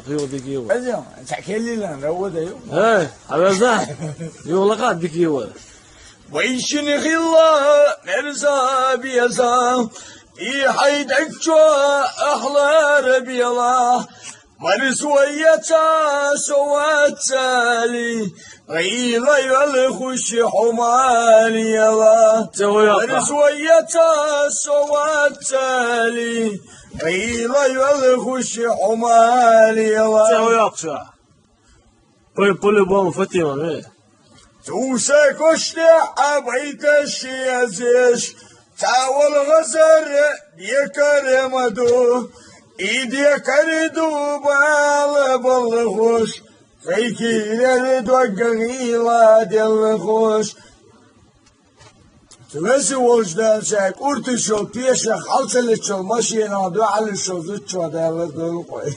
يو ديك يو أجا تحكي لي لنا هو ده يو ايه عبازة يو لقات ديك يو ويشن غلا مرزا بيزا في حيدك جوا أحلى ربيلا مرسويتا سوات لي غيلا يلخش حمالي يلا مرسويتا سوات لي غيلا يلخش حمالي يلا يقشع بولي بوم فتيمة ايه توسك وشتع بيت الشيازيش تاول غزر يكر مدو ايدي كردو بالغوش فيكي لردوغيلا دلغوش تمسي وجدان شاك ارتشو بيشا خلص اللي تشو ماشي نادو على الشوزو تشو دلغوش